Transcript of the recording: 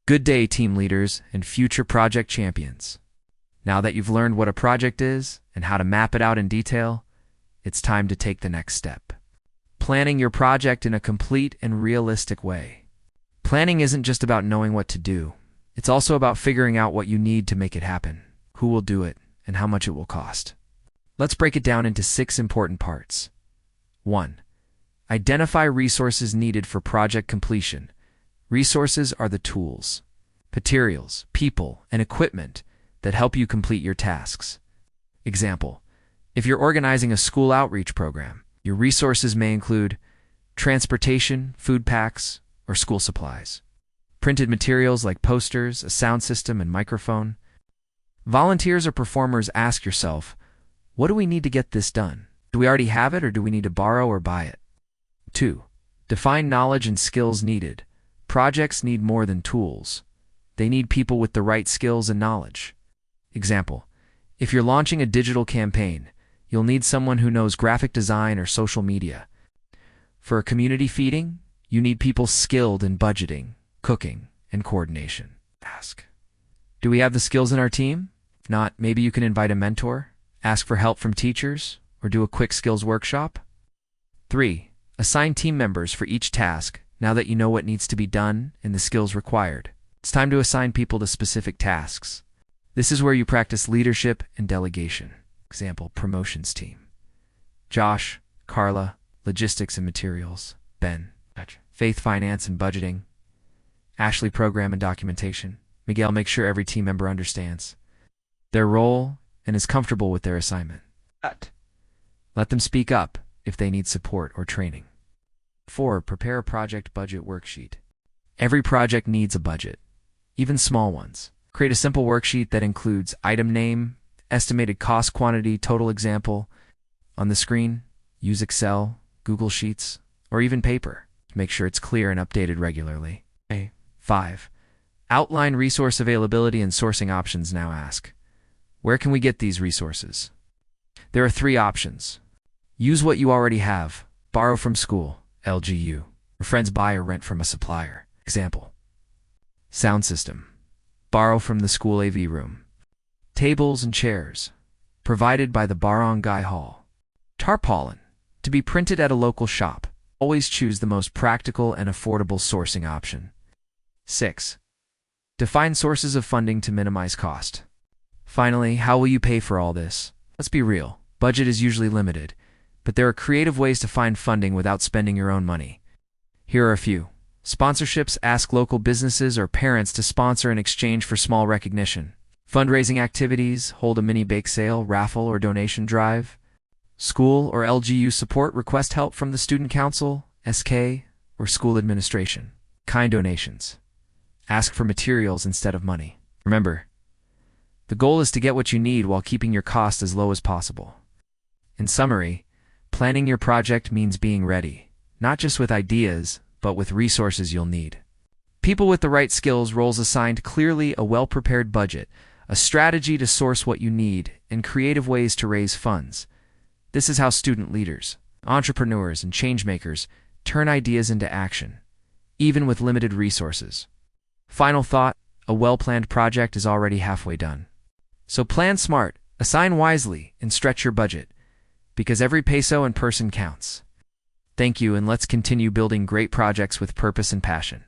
Good day, team leaders and future project champions. Now that you've learned what a project is and how to map it out in detail, it's time to take the next step. Planning your project in a complete and realistic way. Planning isn't just about knowing what to do. It's also about figuring out what you need to make it happen, who will do it, and how much it will cost. Let's break it down into 6 important parts. 1. Identify resources needed for project completion. Resources are the tools, materials, people, and equipment that help you complete your tasks. Example: if you're organizing a school outreach program, your resources may include transportation, food packs, or school supplies. Printed materials like posters, a sound system, and microphone. Volunteers or performers, ask yourself, what do we need to get this done? Do we already have it, or do we need to borrow or buy it? 2. Define knowledge and skills needed. Projects need more than tools. They need people with the right skills and knowledge. Example: if you're launching a digital campaign, you'll need someone who knows graphic design or social media. For a community feeding, you need people skilled in budgeting, cooking, and coordination. Ask: do we have the skills in our team? If not, maybe you can invite a mentor, ask for help from teachers, or do a quick skills workshop. 3. Assign team members for each task. Now that you know what needs to be done and the skills required, it's time to assign people to specific tasks. This is where you practice leadership and delegation. Example: promotions team. Josh, Carla, logistics and materials. Ben, faith, finance and budgeting. Ashley, program and documentation. Miguel, make sure every team member understands their role and is comfortable with their assignment. Let them speak up if they need support or training. 4. Prepare a project budget worksheet. Every project needs a budget, even small ones. Create a simple worksheet that includes item name, estimated cost, quantity, total. Example on the screen. Use Excel, Google Sheets, or even paper. Make sure it's clear and updated regularly. 5. Outline resource availability and sourcing options. Now ask, where can we get these resources? There are 3 options. Use what you already have. Borrow from school, LGU, or friends, buy or rent from a supplier. Example: sound system. Borrow from the school AV room. Tables and chairs, provided by the barangay hall. Tarpaulin, to be printed at a local shop. Always choose the most practical and affordable sourcing option. 6. Define sources of funding to minimize cost. Finally, how will you pay for all this? Let's be real, budget is usually limited, but there are creative ways to find funding without spending your own money. Here are a few. Sponsorships. Ask local businesses or parents to sponsor in exchange for small recognition. Fundraising activities. Hold a mini bake sale, raffle, or donation drive. School or LGU support. Request help from the student council, SK, or school administration. Kind donations. Ask for materials instead of money. Remember, the goal is to get what you need while keeping your cost as low as possible. In summary, planning your project means being ready, not just with ideas, but with resources you'll need. People with the right skills, roles assigned clearly, a well-prepared budget, a strategy to source what you need, and creative ways to raise funds. This is how student leaders, entrepreneurs, and changemakers turn ideas into action, even with limited resources. Final thought: a well-planned project is already halfway done. So plan smart, assign wisely, and stretch your budget, because every peso and person counts. Thank you, and let's continue building great projects with purpose and passion.